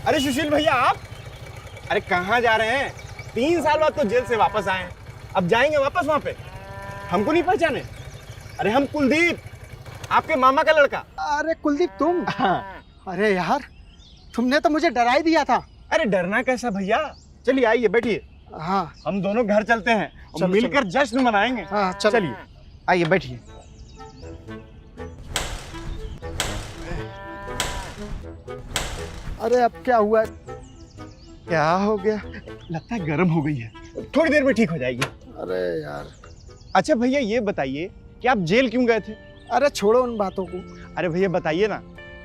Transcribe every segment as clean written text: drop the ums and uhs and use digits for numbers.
अरे सुशील भैया आप, अरे कहाँ जा रहे हैं? 3 साल बाद तो जेल से वापस आए हैं, अब जाएंगे वापस वहां पे? हमको नहीं पहचाने? अरे हम कुलदीप, आपके मामा का लड़का। अरे कुलदीप तुम? हाँ। अरे यार, तुमने तो मुझे डरा ही दिया था। अरे डरना कैसा भैया, चलिए आइए बैठिए। हाँ हम दोनों घर चलते हैं और मिलकर जश्न मनाएंगे। हाँ चलिए आइए बैठिए। अरे अब क्या हुआ? क्या हो गया? लगता है गर्म हो गई है, थोड़ी देर में ठीक हो जाएगी। अरे यार। अच्छा भैया ये बताइए कि आप जेल क्यों गए थे? अरे छोड़ो उन बातों को। अरे भैया बताइए ना,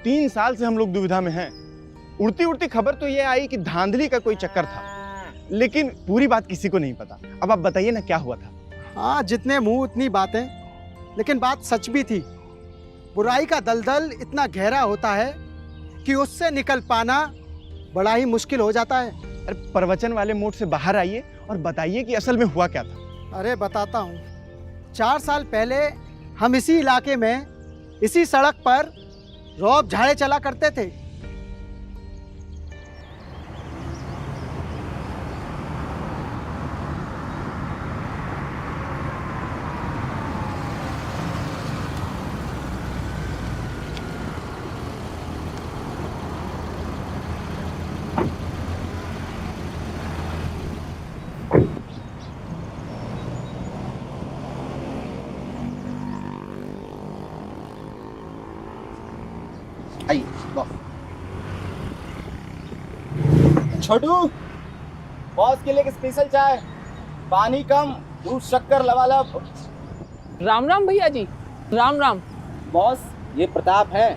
3 साल से हम लोग दुविधा में हैं। उड़ती उड़ती खबर तो ये आई कि धांधली का कोई चक्कर था, लेकिन पूरी बात किसी को नहीं पता। अब आप बताइए ना क्या हुआ था? हाँ, जितने मुंह उतनी बातें, लेकिन बात सच भी थी। बुराई का दलदल इतना गहरा होता है कि उससे निकल पाना बड़ा ही मुश्किल हो जाता है। अरे प्रवचन वाले मोड से बाहर आइए और बताइए कि असल में हुआ क्या था। अरे बताता हूँ। 4 साल पहले हम इसी इलाके में, इसी सड़क पर रौब झाड़े चला करते थे। आइए बॉस। छोटू, बॉस के लिए एक स्पेशल चाय, पानी कम, दूध शक्कर लबालब। राम राम भैया जी, राम राम। बॉस ये प्रताप है।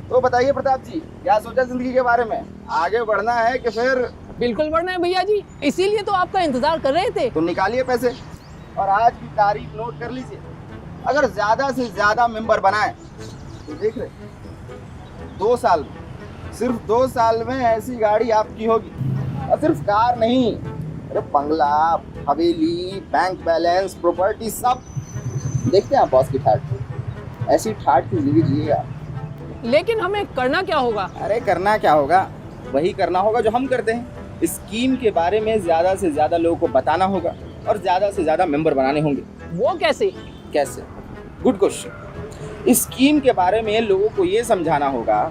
तो बताइए प्रताप जी, क्या सोचा जिंदगी के बारे में? आगे बढ़ना है कि फिर? बिल्कुल बढ़ना है भैया जी, इसीलिए तो आपका इंतजार कर रहे थे। तो निकालिए पैसे और आज की तारीख नोट कर लीजिए। अगर ज्यादा से ज्यादा मेंबर बनाए तो देख रहे 2 साल में, सिर्फ 2 साल में ऐसी गाड़ी आपकी होगी। और सिर्फ कार नहीं, अरे बंगला, हवेली, बैंक बैलेंस, प्रॉपर्टी सब। देखते हैं आप बॉस की ठाट, ऐसी ठाट की जिंदगी जिएगा। लेकिन हमें करना क्या होगा? अरे करना क्या होगा, वही करना होगा जो हम करते हैं। स्कीम के बारे में ज्यादा से ज्यादा लोगों को बताना होगा और ज्यादा से ज्यादा मेंबर बनाने होंगे। वो कैसे? कैसे? Good question. इस स्कीम के बारे में लोगों को ये समझाना होगा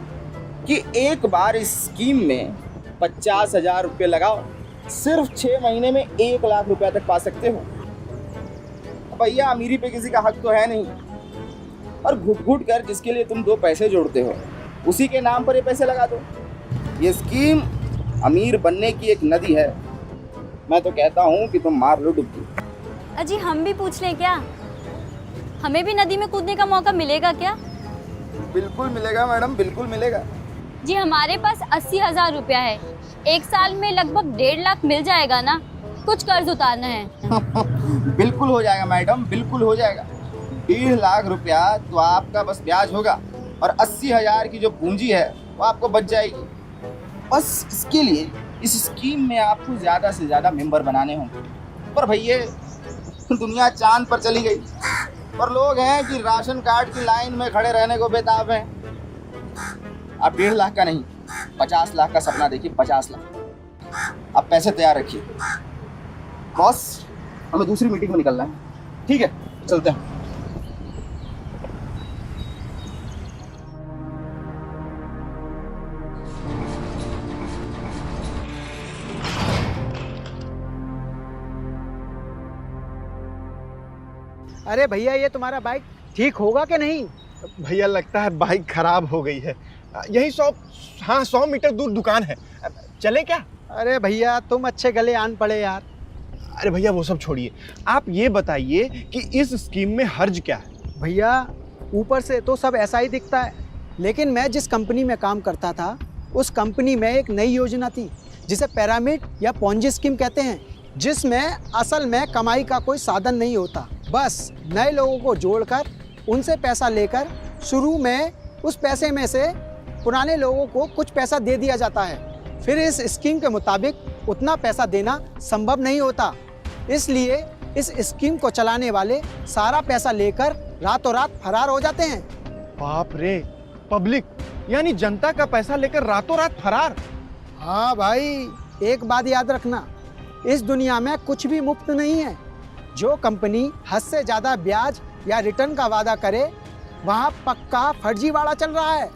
कि एक बार इस स्कीम में 50,000 रुपये लगाओ, सिर्फ 6 महीने में 1 लाख रुपया तक पा सकते हो। भैया अमीरी पे किसी का हक तो है नहीं, और घुट घुट कर जिसके लिए तुम 2 पैसे जोड़ते हो उसी के नाम पर ये पैसे लगा दो। ये स्कीम अमीर बनने की एक नदी है। मैं तो कहता हूँ कि तुम मार लो डुबकी। अजी हम भी पूछ लें क्या? हमें भी नदी में कूदने का मौका मिलेगा क्या? बिल्कुल मिलेगा मैडम, बिल्कुल मिलेगा। जी हमारे पास 80,000 रुपया है, 1 साल में लगभग 1.5 लाख मिल जाएगा ना? कुछ कर्ज उतारना है। बिल्कुल हो जाएगा मैडम, बिल्कुल हो जाएगा। 1.5 लाख रुपया तो आपका बस ब्याज होगा और 80,000 की जो पूंजी है वो आपको बच जाएगी। बस इसके लिए इस स्कीम में आपको ज़्यादा से ज़्यादा मेंबर बनाने होंगे। पर भैया दुनिया चांद पर चली गई और लोग हैं कि राशन कार्ड की लाइन में खड़े रहने को बेताब हैं। आप 1.5 लाख का नहीं, 50 लाख का सपना देखिए, 50 लाख। आप पैसे तैयार रखिए। बॉस हमें दूसरी मीटिंग में निकलना है। ठीक है, चलते हैं। अरे भैया, ये तुम्हारा बाइक ठीक होगा कि नहीं? भैया लगता है बाइक खराब हो गई है। यही 100 मीटर दूर दुकान है, चले क्या? अरे भैया तुम अच्छे गले आन पड़े यार। अरे भैया वो सब छोड़िए, आप ये बताइए कि इस स्कीम में हर्ज क्या है? भैया ऊपर से तो सब ऐसा ही दिखता है, लेकिन मैं जिस कंपनी में काम करता था उस कंपनी में एक नई योजना थी जिसे पिरामिड या पोंजी स्कीम कहते हैं। जिसमें असल में कमाई का कोई साधन नहीं होता। बस नए लोगों को जोड़कर उनसे पैसा लेकर शुरू में उस पैसे में से पुराने लोगों को कुछ पैसा दे दिया जाता है। फिर इस स्कीम के मुताबिक उतना पैसा देना संभव नहीं होता, इसलिए इस स्कीम को चलाने वाले सारा पैसा लेकर रातों रात फरार हो जाते हैं। बाप रे, पब्लिक यानी जनता का पैसा लेकर रातों रात फरार। हाँ भाई, एक बात याद रखना, इस दुनिया में कुछ भी मुफ्त नहीं है। जो कंपनी हद से ज़्यादा ब्याज या रिटर्न का वादा करे वहाँ पक्का फर्जीवाड़ा चल रहा है।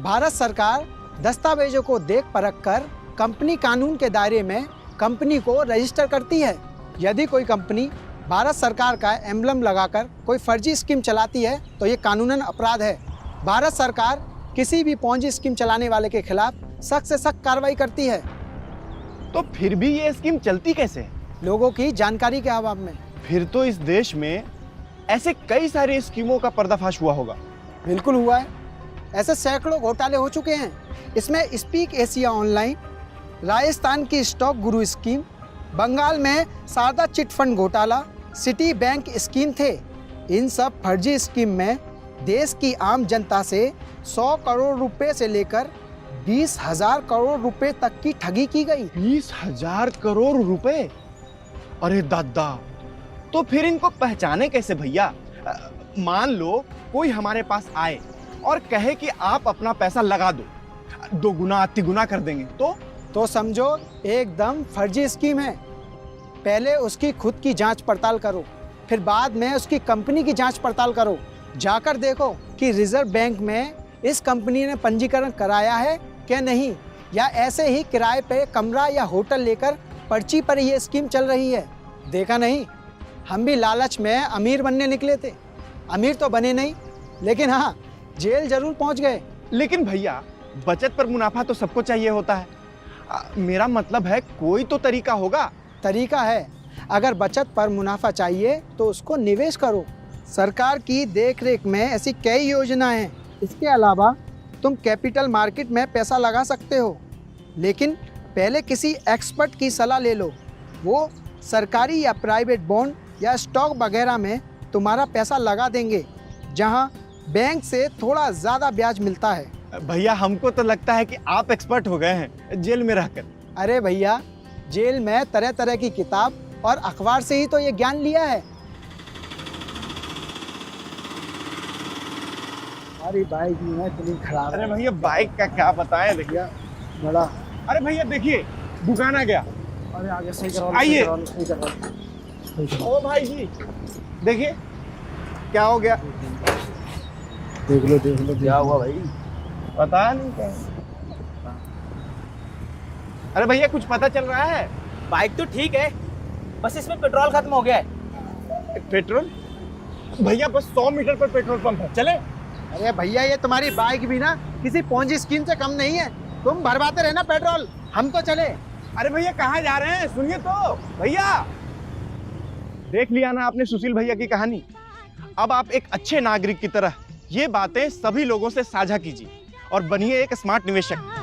भारत सरकार दस्तावेजों को देख परख कर कंपनी कानून के दायरे में कंपनी को रजिस्टर करती है। यदि कोई कंपनी भारत सरकार का एम्बलम लगाकर कोई फर्जी स्कीम चलाती है तो ये कानूनन अपराध है। भारत सरकार किसी भी पॉन्जी स्कीम चलाने वाले के खिलाफ सख्त से सख्त कार्रवाई करती है। तो फिर भी ये स्कीम चलती कैसे है? लोगों की जानकारी के अभाव में। फिर तो इस देश में ऐसे कई सारी स्कीमों का पर्दाफाश हुआ होगा। बिल्कुल हुआ है, ऐसे सैकड़ों घोटाले हो चुके हैं। इसमें स्पीक एशिया ऑनलाइन, राजस्थान की स्टॉक गुरु स्कीम, बंगाल में शारदा चिट फंड घोटाला, सिटी बैंक स्कीम थे। इन सब फर्जी स्कीम में देश की आम जनता से 100 करोड़ रुपए से लेकर 20,000 करोड़ रुपए तक की ठगी की गई। 20,000 करोड़ रुपए? अरे दादा, तो फिर इनको पहचाने कैसे भैया? मान लो कोई हमारे पास आए और कहे कि आप अपना पैसा लगा दो, 2 गुना तिगुना कर देंगे, तो समझो एकदम फर्जी स्कीम है। पहले उसकी खुद की जांच पड़ताल करो, फिर बाद में उसकी कंपनी की जांच पड़ताल करो। जाकर देखो कि रिजर्व बैंक में इस कंपनी ने पंजीकरण कराया है क्या नहीं, या ऐसे ही किराए पे कमरा या होटल लेकर पर्ची पर ये स्कीम चल रही है। देखा नहीं, हम भी लालच में अमीर बनने निकले थे। अमीर तो बने नहीं, लेकिन हाँ, जेल जरूर पहुंच गए। लेकिन भैया, बचत पर मुनाफा तो सबको चाहिए होता है। मेरा मतलब है कोई तो तरीका होगा। तरीका है, अगर बचत पर मुनाफा चाहिए तो उसको निवेश करो। सरकार की देखरेख में ऐसी कई योजनाएं हैं। इसके अलावा तुम कैपिटल मार्केट में पैसा लगा सकते हो, लेकिन पहले किसी एक्सपर्ट की सलाह ले लो। वो सरकारी या प्राइवेट बॉन्ड या स्टॉक वगैरह में तुम्हारा पैसा लगा देंगे, जहां बैंक से थोड़ा ज़्यादा ब्याज मिलता है। भैया, हमको तो लगता है कि आप एक्सपर्ट हो गए हैं जेल में रहकर। अरे भैया, जेल में तरह तरह की किताब और अखबार से ही तो ये ज्ञान लिया है। हमारी बाइक जो है इतनी खराब अरे भैया, बाइक का क्या बताएं, देखिए बड़ा। अरे भैया देखिए, दुकान आ गया। अरे आगे सही करो, आइए। सही करो। ओ भाई जी, देखिए क्या हो गया। देख लो क्या हुआ भाई? पता नहीं क्या। अरे भैया, कुछ पता चल रहा है? बाइक तो ठीक है, बस इसमें पेट्रोल खत्म हो गया है। पेट्रोल? भैया बस 100 मीटर पर पेट्रोल पंप है, चले? अरे भैया, ये तुम्हारी बाइक भी ना किसी पॉन्जी स्कीम से कम नहीं है। तुम भरवाते रहना पेट्रोल, हम तो चले। अरे भैया, कहाँ जा रहे हैं? सुनिए तो भैया। देख लिया ना आपने सुशील भैया की कहानी। अब आप एक अच्छे नागरिक की तरह ये बातें सभी लोगों से साझा कीजिए और बनिए एक स्मार्ट निवेशक।